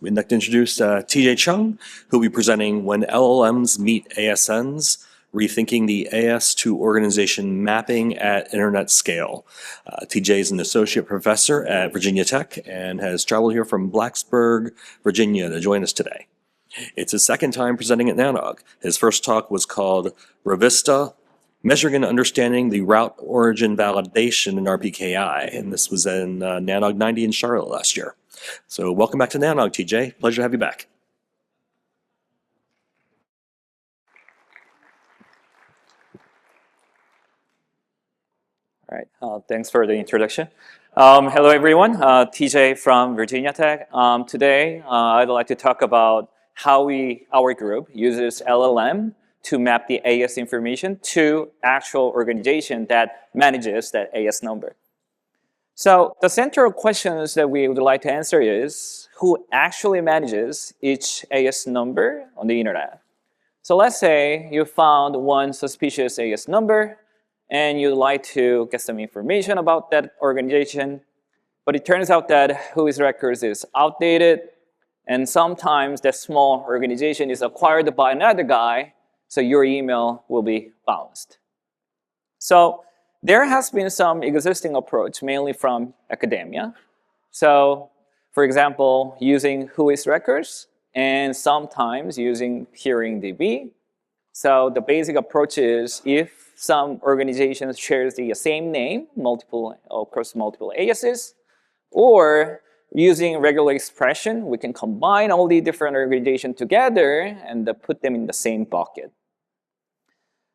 we'd like to introduce Tijay Chung, who will be presenting When LLMs Meet ASNs, Rethinking the AS to Organization Mapping at Internet Scale. Tijay is an associate professor at Virginia Tech and has traveled here from Blacksburg, Virginia to join us today. It's his second time presenting at NANOG. His first talk was called Revista, Measuring and Understanding the Route Origin Validation in RPKI, and this was in NANOG 90 in Charlotte last year. So welcome back to NANOG, Tijay. Pleasure to have you back. All right, thanks for the introduction. Hello everyone, Tijay from Virginia Tech. Today I'd like to talk about how our group uses LLM to map the AS information to actual organization that manages that AS number. So the central questions that we would like to answer is, who actually manages each AS number on the internet? So let's say you found one suspicious AS number and you'd like to get some information about that organization, but it turns out that WHOIS records is outdated, and sometimes that small organization is acquired by another guy, so your email will be bounced. So there has been some existing approach, mainly from academia. So for example, using WHOIS records and sometimes using PeeringDB. So the basic approach is, if some organization shares the same name across multiple ASs, or using regular expression, we can combine all the different organizations together and put them in the same bucket.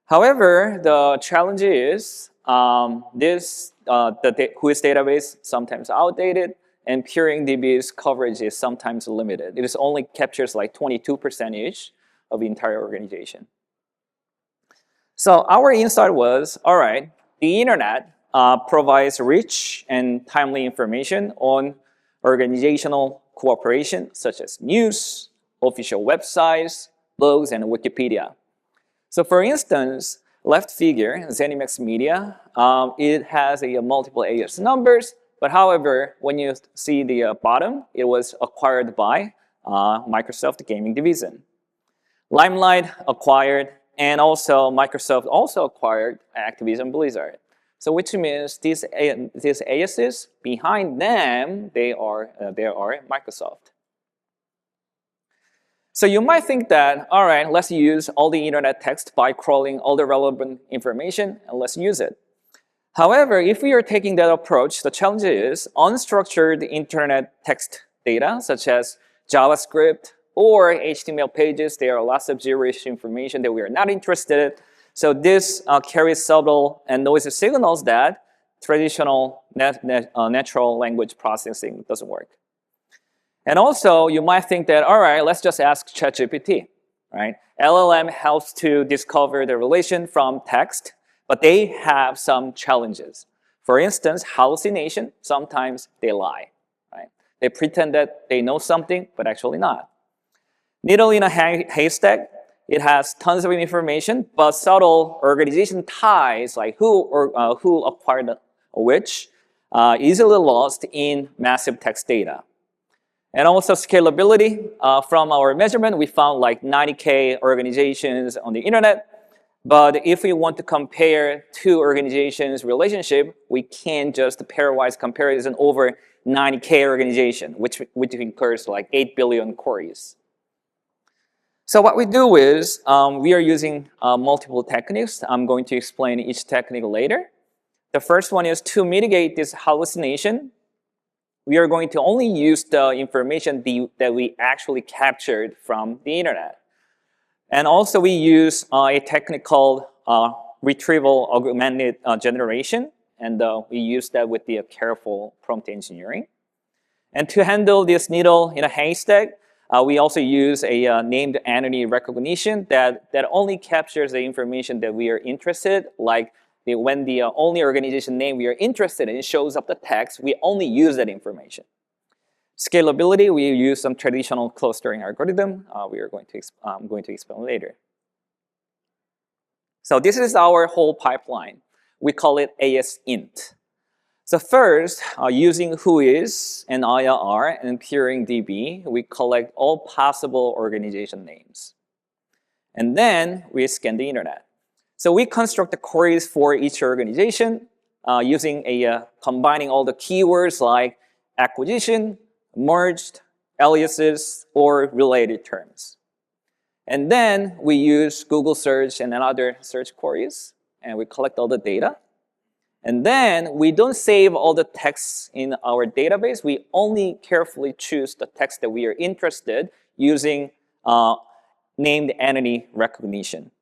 However, the challenge is the WHOIS database sometimes outdated, and PeeringDB's coverage is sometimes limited. It only captures like 22% of the entire organization. So our insight was, all right, the internet provides rich and timely information on organizational cooperation, such as news, official websites, blogs, and Wikipedia. So for instance, left figure, ZeniMax Media, it has multiple AS numbers, but however, when you see the bottom, it was acquired by Microsoft Gaming Division. Limelight acquired, and also Microsoft also acquired Activision Blizzard. So which means these ASs, behind them, they are Microsoft. So you might think that, all right, let's use all the internet text by crawling all the relevant information, and let's use it. However, if we are taking that approach, the challenge is unstructured internet text data, such as JavaScript or HTML pages. There are lots of gibberish information that we are not interested in. So this carries subtle and noisy signals that traditional natural language processing doesn't work. And also, you might think that, all right, let's just ask ChatGPT, right? LLM helps to discover the relation from text, but they have some challenges. For instance, hallucination, sometimes they lie, right? They pretend that they know something, but actually not. Needle in a haystack, it has tons of information, but subtle organization ties, like who acquired which, easily lost in massive text data. And also scalability. From our measurement, we found like 90K organizations on the internet. But if we want to compare two organizations' relationship, we can't just pairwise comparison over 90K organization, which incurs like 8 billion queries. So what we do is, we are using multiple techniques. I'm going to explain each technique later. The first one is to mitigate this hallucination. We are going to only use the information that we actually captured from the internet. And also we use a technique called retrieval augmented generation, and we use that with the careful prompt engineering. And to handle this needle in a haystack, we also use a named entity recognition that only captures the information that we are interested, like when the only organization name we are interested in shows up the text, we only use that information. Scalability, we use some traditional clustering algorithm. I'm going to explain later. So this is our whole pipeline. We call it ASINT. So first, using WHOIS and IRR and PeeringDB, we collect all possible organization names. And then we scan the internet. So we construct the queries for each organization using combining all the keywords like acquisition, merged, aliases, or related terms. And then we use Google search and other search queries, and we collect all the data. And then we don't save all the texts in our database. We only carefully choose the text that we are interested using named entity recognition.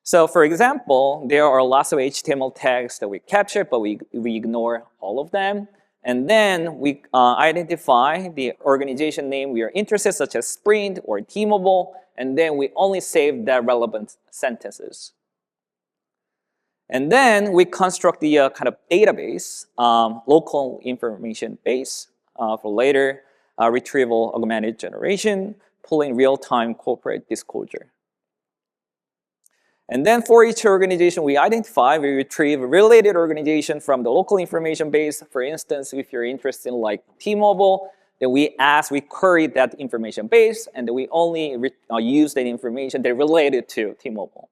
So for example, there are lots of HTML tags that we capture, but we ignore all of them. And then we identify the organization name we are interested, such as Sprint or T-Mobile, and then we only save the relevant sentences. And then we construct the kind of database, local information base for later retrieval augmented generation, pulling real-time corporate disclosure. And then for each organization we retrieve a related organization from the local information base. For instance, if you're interested in like T-Mobile, then we query that information base, and then we only use that information that related to T-Mobile.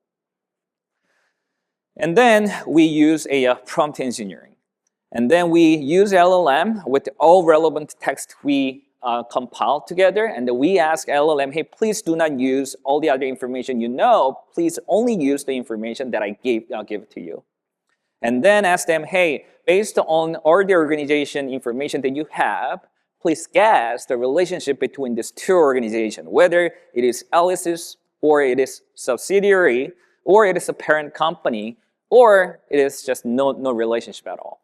And then we use a prompt engineering. And then we use LLM with all relevant text we compile together, and then we ask LLM, hey, please do not use all the other information you know. Please only use the information that I'll give to you. And then ask them, hey, based on all the organization information that you have, please guess the relationship between these two organizations, whether it is aliases, or it is subsidiary, or it is a parent company, or it is just no relationship at all.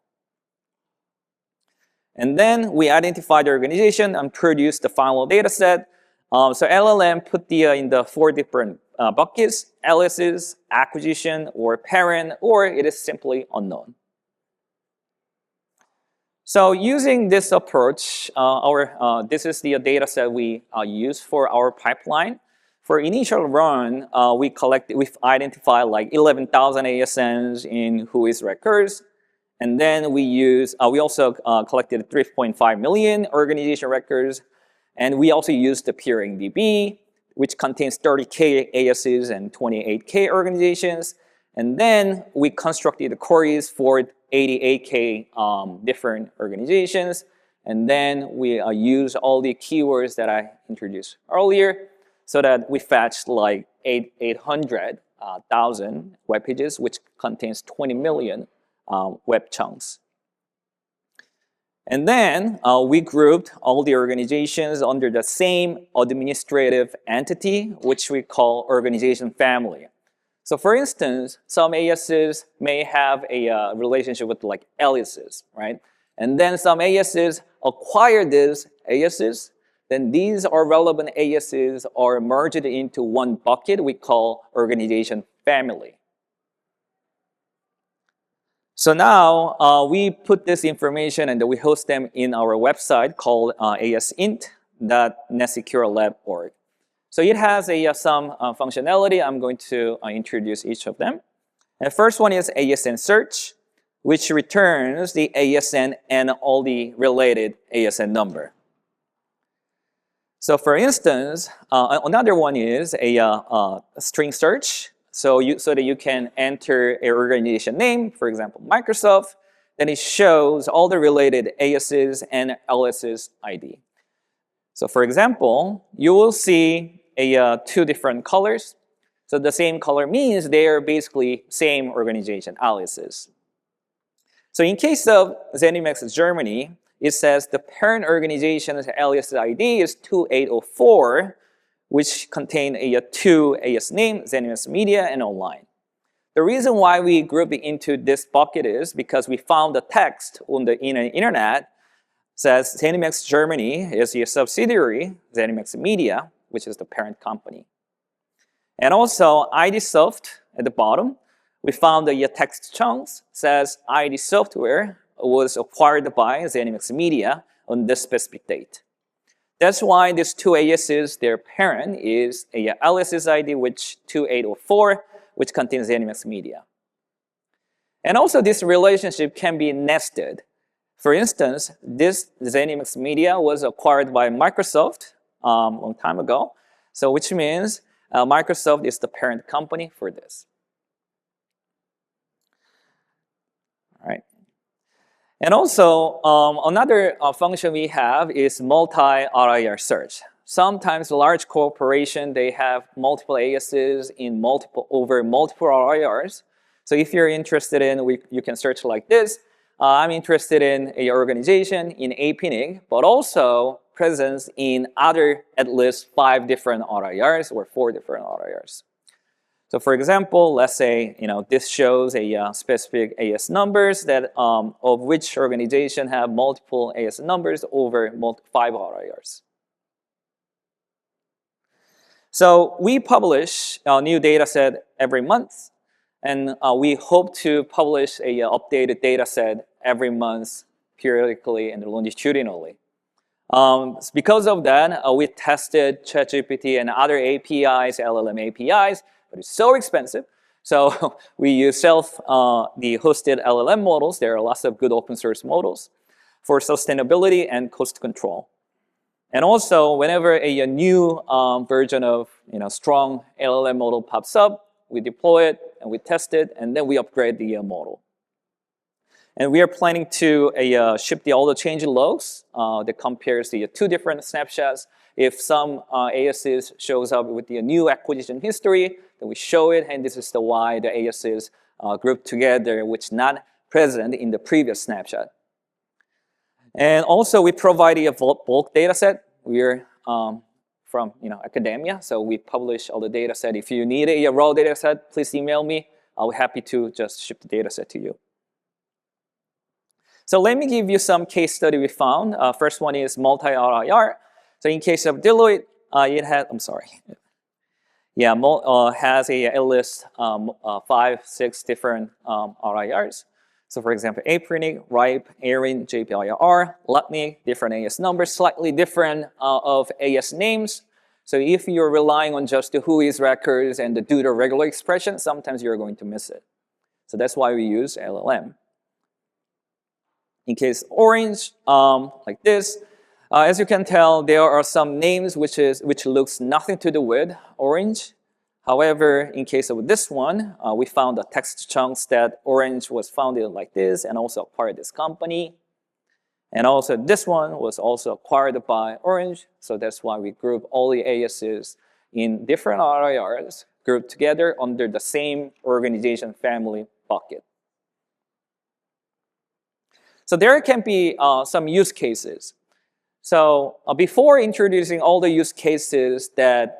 And then we identify the organization and produce the final data set. So LLM put in the 4 different buckets: aliases, acquisition, or parent, or it is simply unknown. So using this approach, this is the data set we use for our pipeline. For initial run, we've identified like 11,000 ASNs in WHOIS records. And then we also collected 3.5 million organization records. And we also used the PeeringDB, which contains 30K ASs and 28K organizations. And then we constructed the queries for 88K different organizations. And then we use all the keywords that I introduced earlier, so that we fetched like 800,000 web pages, which contains 20 million web chunks. And then we grouped all the organizations under the same administrative entity, which we call organization family. So for instance, some ASs may have a relationship with like aliases, right? And then some ASs acquire these ASs. Then these are relevant ASs are merged into one bucket we call organization family. So now we put this information and we host them in our website called asint.netsecurelab.org. So it has some functionality. I'm going to introduce each of them. And the first one is ASN search, which returns the ASN and all the related ASN number. So for instance, another one is a string search. So that you can enter an organization name, for example, Microsoft. Then it shows all the related ASs and aliases ID. So for example, you will see 2 different colors. So the same color means they are basically same organization, aliases. So in case of ZeniMax Germany, it says the parent organization's alias ID is 2804, which contain 2 AS name, ZeniMax Media and Online. The reason why we group it into this bucket is because we found the text on the internet says ZeniMax Germany is a subsidiary, ZeniMax Media, which is the parent company. And also ID Soft at the bottom, we found the text chunks says ID Software was acquired by ZeniMax Media on this specific date. That's why these 2 ASs, their parent is a aliases ID, which 2804, which contains ZeniMax Media. And also this relationship can be nested. For instance, this USENIX media was acquired by Microsoft a long time ago, so which means Microsoft is the parent company for this. All right. And also, another function we have is multi-RIR search. Sometimes large corporation, they have multiple ASs in over multiple RIRs. So if you're interested in, you can search like this. I'm interested in an organization in APNIC, but also presence in other at least 5 different RIRs or 4 different RIRs. So for example, let's say this shows a specific AS numbers that of which organization have multiple AS numbers over 5 RIRs. So we publish a new data set every month, and we hope to publish a updated data set every month periodically and longitudinally. Because of that, we tested ChatGPT and other APIs, LLM APIs, but it's so expensive. So we use the hosted LLM models. There are lots of good open source models for sustainability and cost control. And also, whenever a new version of strong LLM model pops up, we deploy it and we test it, and then we upgrade the model. And we are planning to ship all the change logs that compares the 2 different snapshots. If some ASs shows up with the new acquisition history, then we show it, and this is why the ASs grouped together, which is not present in the previous snapshot. And also, we provide a bulk data set. We're from academia, so we publish all the data set. If you need a raw data set, please email me. I'll be happy to just ship the data set to you. So let me give you some case study we found. First one is multi-RIR. So in case of Deloitte, it has, has at least 5, 6 different RIRs. So for example, APRINIC, RIPE, ARIN, JPIR, LUTNIC, different AS numbers, slightly different of AS names. So if you're relying on just the WHOIS records and the do the regular expression, sometimes you're going to miss it. So that's why we use LLM. In case orange, like this, as you can tell, there are some names which looks nothing to do with orange. However, in case of this one, we found the text chunks that orange was founded like this and also acquired this company. And also this one was also acquired by orange. So that's why we group all the ASs in different RIRs grouped together under the same organization family bucket. So there can be some use cases. So before introducing all the use cases that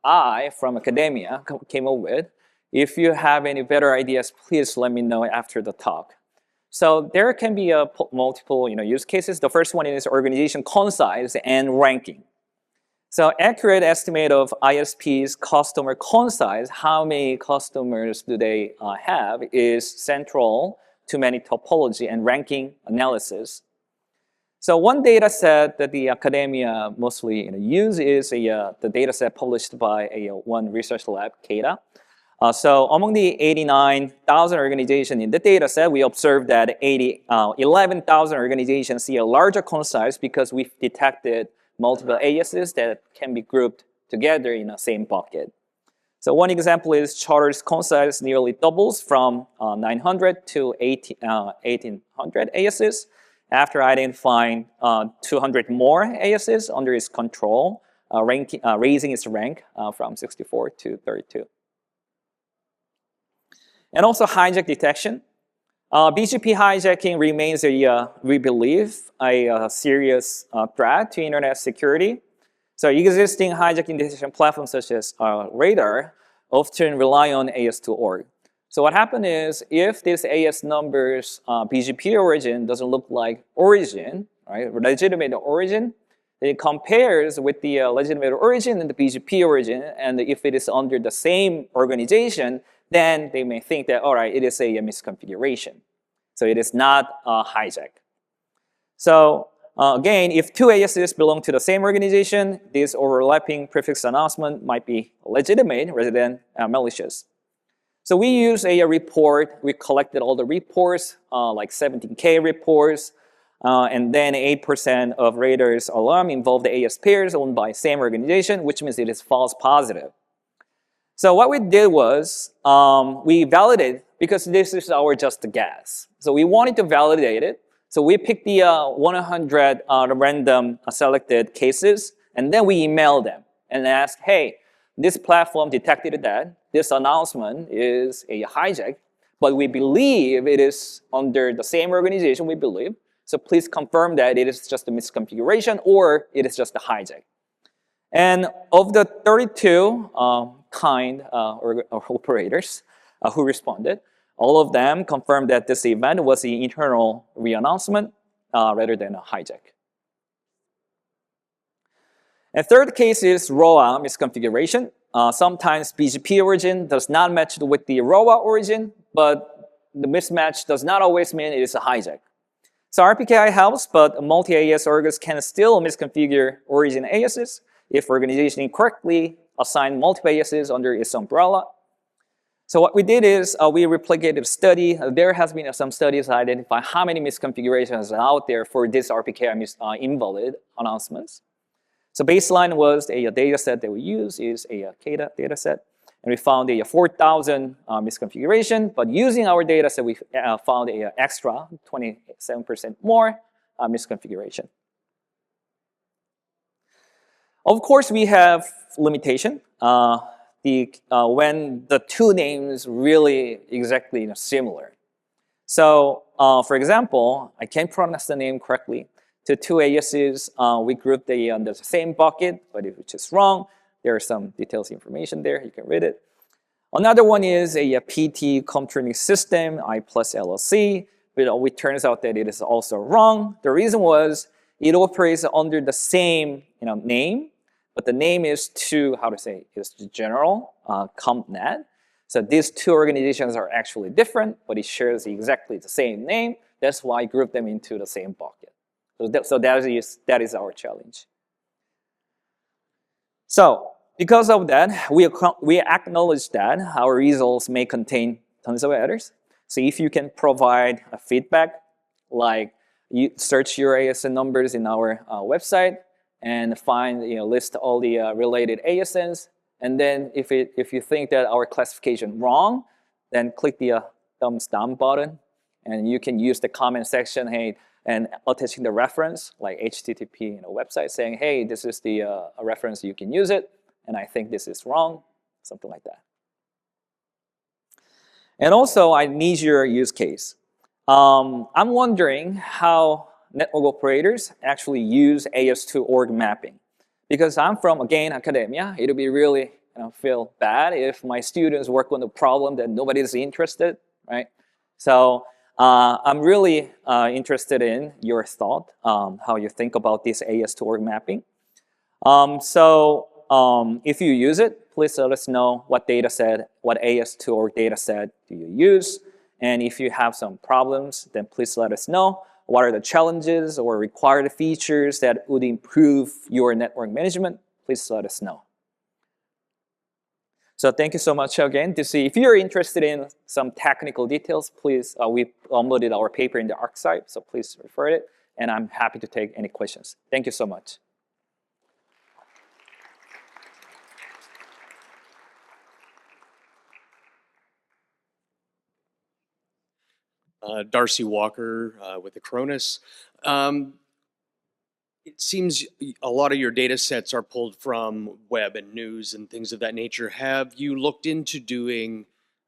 I, from academia, came up with, if you have any better ideas, please let me know after the talk. So there can be multiple use cases. The first one is organization concise and ranking. So accurate estimate of ISP's customer concise, how many customers do they have, is central to many topology and ranking analysis. So one data set that the academia mostly use is the data set published by one research lab, CRII. So among the 89,000 organizations in the data set, we observed that 11,000 organizations see a larger concise because we've detected multiple ASs that can be grouped together in the same bucket. So one example is Charter's concise nearly doubles from 900 to 1,800 ASs after identifying 200 more ASs under its control, raising its rank from 64 to 32. And also hijack detection. BGP hijacking remains, we believe, a serious threat to internet security. So existing hijacking detection platforms such as Radar often rely on AS2.org. So what happened is, if this AS numbers BGP origin doesn't look like origin, right, legitimate origin, then it compares with the legitimate origin and the BGP origin, and if it is under the same organization, then they may think that, all right, it is a misconfiguration. So it is not a hijack. So again, if 2 ASs belong to the same organization, this overlapping prefix announcement might be legitimate rather than malicious. So we use a report. We collected all the reports, like 17K reports, and then 8% of raters alarm involve the AS pairs owned by same organization, which means it is false positive. So what we did was we validated, because this is our just guess. So we wanted to validate it. So we picked the 100 random selected cases, and then we emailed them and asked, hey, this platform detected that this announcement is a hijack, but we believe it is under the same organization, we believe. So please confirm that it is just a misconfiguration or it is just a hijack. And of the 32 operators who responded, all of them confirmed that this event was the internal re-announcement rather than a hijack. And third case is ROA misconfiguration. Sometimes BGP origin does not match with the ROA origin, but the mismatch does not always mean it is a hijack. So RPKI helps, but multi-AS orgs can still misconfigure origin ASs if organization incorrectly assign multiple ASs under its umbrella. So what we did is we replicated a study. There has been some studies that identify how many misconfigurations are out there for this RPKI invalid announcements. So baseline was a data set that we use is a CADA data set. And we found a 4,000 misconfiguration, but using our data set, we found an extra 27% more misconfiguration. Of course, we have limitation. When the two names really exactly similar. So, for example, I can't pronounce the name correctly. To two ASs, we grouped under the same bucket, but if it's just wrong, there are some details information there. You can read it. Another one is a PT computing system, I plus LLC. But it turns out that it is also wrong. The reason was it operates under the same name, but the name is is general CompNet. So these two organizations are actually different, but it shares exactly the same name. That's why I grouped them into the same bucket. So that is our challenge. So because of that, we acknowledge that our results may contain tons of errors. So if you can provide a feedback, like you search your ASN numbers in our website and find, list all the related ASNs, and then if you think that our classification wrong, then click the thumbs down button, and you can use the comment section, hey, and attaching the reference like HTTP website saying, hey, this is the a reference, you can use it, and I think this is wrong, something like that. And also, I need your use case. I'm wondering how network operators actually use AS2 org mapping. Because I'm from, again, academia, it would be really feel bad if my students work on a problem that nobody's interested, right? So I'm really interested in your thought, how you think about this AS2 org mapping. If you use it, please let us know what data set, what AS2 org data set do you use. And if you have some problems, then please let us know. What are the challenges or required features that would improve your network management? Please let us know. So thank you so much again. To see if you're interested in some technical details, please, we uploaded our paper in the archive, so please refer it. And I'm happy to take any questions. Thank you so much. Darcy Walker with Acronis. It seems a lot of your data sets are pulled from web and news and things of that nature. Have you looked into doing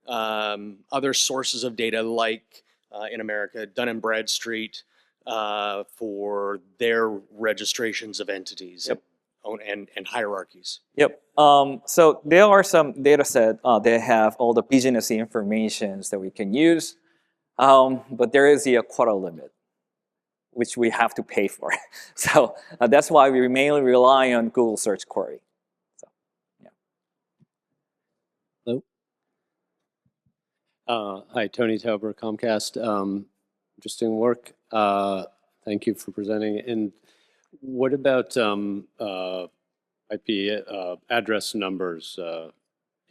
other sources of data like in America, Dun & Bradstreet, for their registrations of entities? Yep. And hierarchies? Yep. So there are some data sets that have all the business information that we can use. But there is a quota limit, which we have to pay for. So that's why we mainly rely on Google Search Query. So, yeah. Hello. Hi, Tony Tauber, Comcast. Interesting work. Thank you for presenting. And what about IP address numbers?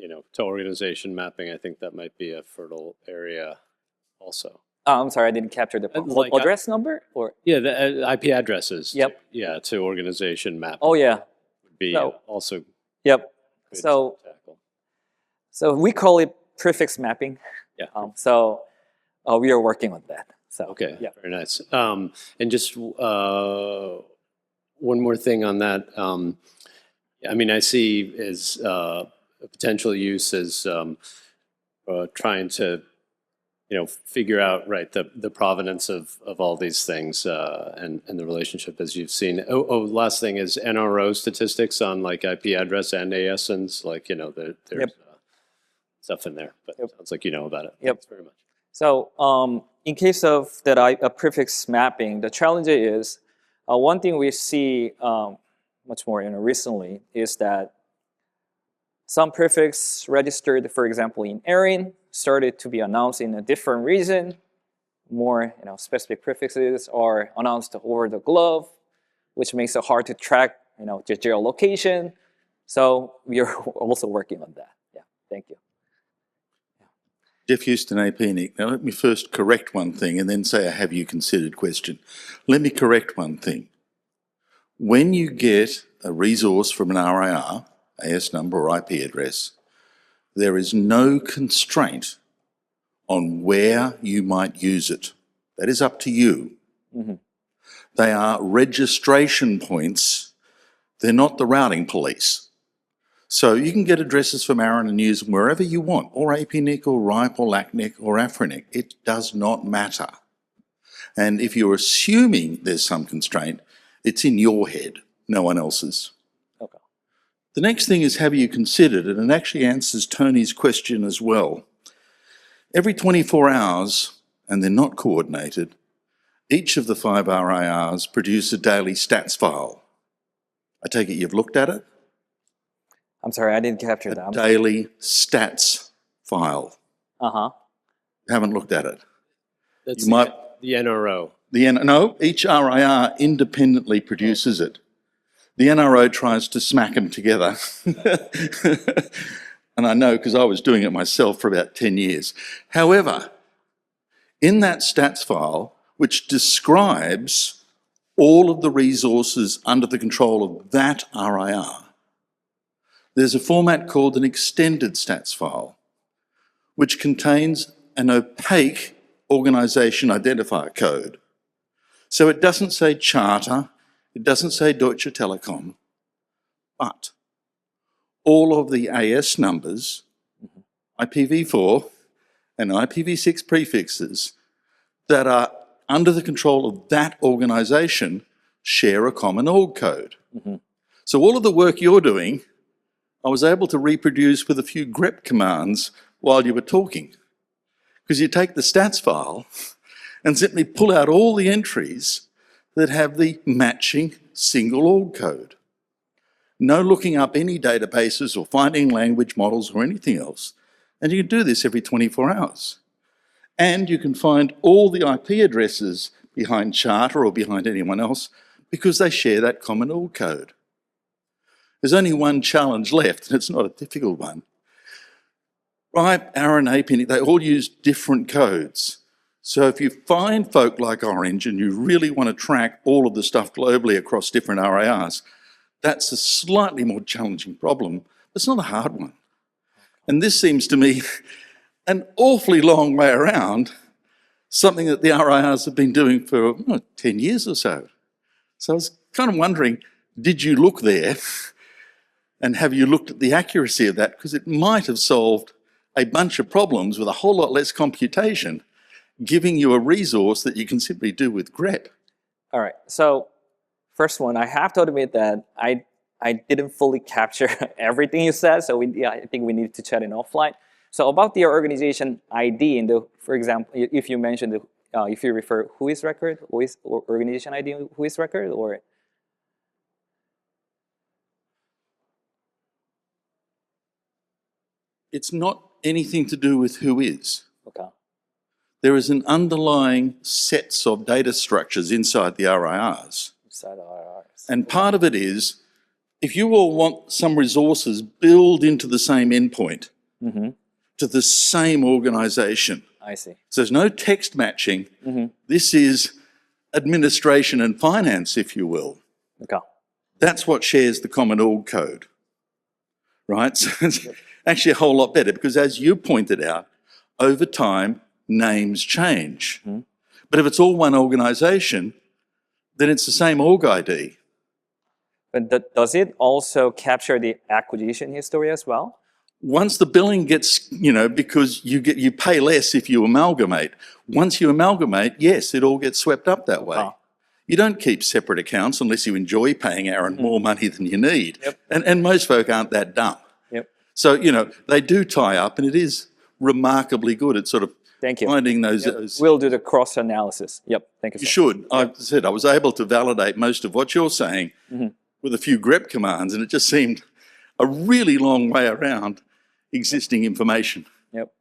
to organization mapping, I think that might be a fertile area also. Oh, I'm sorry, I didn't capture the Like address number or. Yeah, the IP addresses. Yep. To organization mapping. Oh yeah. Would be So- also Yep. good So to tackle. so we call it prefix mapping. Yeah. So we are working on that. So Okay, yeah. very nice. And just one more thing on that. I mean, I see as a potential use as trying to, figure out, right, the provenance of all these things and the relationship as you've seen. Last thing is NRO statistics on like IP address and ASNs, like, there's Yep. stuff in there, but Yep. sounds like you know about it. Yep. Thanks very much. So in case of that prefix mapping, the challenge is one thing we see much more recently is that some prefix registered, for example, in ARIN, started to be announced in a different region. More specific prefixes are announced over the globe, which makes it hard to track the geolocation. So we are also working on that. Yeah, thank you. Jeff Houston, AP-NIC. Now let me first correct one thing and then say a have you considered question. Let me correct one thing. When you get a resource from an RIR, AS number or IP address, there is no constraint on where you might use it. That is up to you. Mm-hmm. They are registration points. They're not the routing police. So you can get addresses from ARIN and use them wherever you want, or AP-NIC or RIPE or LACNIC or AFRINIC. It does not matter. And if you're assuming there's some constraint, it's in your head, no one else's. Okay. The next thing is have you considered, and it actually answers Tony's question as well. Every 24 hours, and they're not coordinated, each of the 5 RIRs produce a daily stats file. I take it you've looked at it? I'm sorry, I didn't capture that. A daily stats file. Uh-huh. You haven't looked at it. That's You might- the NRO. No, each RIR independently produces it. The NRO tries to smack them together. And I know because I was doing it myself for about 10 years. However, in that stats file, which describes all of the resources under the control of that RIR, there's a format called an extended stats file, which contains an opaque organisation identifier code. So it doesn't say Charter, it doesn't say Deutsche Telekom, but all of the AS numbers, IPv4 and IPv6 prefixes that are under the control of that organisation share a common org code. Mm-hmm. So all of the work you're doing, I was able to reproduce with a few grep commands while you were talking. Because you take the stats file and simply pull out all the entries that have the matching single org code. No looking up any databases or finding language models or anything else. And you can do this every 24 hours. And you can find all the IP addresses behind Charter or behind anyone else because they share that common org code. There's only one challenge left, and it's not a difficult one. RIPE, ARIN, AP-NIC, they all use different codes. So if you find folk like Orange and you really want to track all of the stuff globally across different RIRs, that's a slightly more challenging problem, but it's not a hard one. And this seems to me an awfully long way around something that the RIRs have been doing for 10 years or so. So I was kind of wondering, did you look there and have you looked at the accuracy of that? Because it might have solved a bunch of problems with a whole lot less computation, giving you a resource that you can simply do with grep. All right, so first one, I have to admit that I didn't fully capture everything you said, so I think we need to chat in offline. So about the organization ID, for example, if you mentioned, if you refer WHOIS record, WHOIS or organization ID, WHOIS record, or? It's not anything to do with who is. Okay. There is an underlying sets of data structures inside the RIRs. Inside RIRs. And part of it is if you all want some resources built into the same endpoint, to the same organization, I see. so there's no text matching. This is administration and finance, if you will. Okay. That's what shares the common org code, right? So it's actually a whole lot better because, as you pointed out, over time, names change. But if it's all one organization, then it's the same org ID. But does it also capture the acquisition history as well? Once the billing gets, because you pay less if you amalgamate. Once you amalgamate, yes, it all gets swept up that way. You don't keep separate accounts unless you enjoy paying Aaron more money than you need. And most folk aren't that dumb. So, they do tie up, and it is remarkably good at sort of Thank you. finding those. We'll do the cross-analysis. Thank you, sir. You should. I said I was able to validate most of what you're saying with a few grep commands, and it just seemed a really long way around existing information. Yep.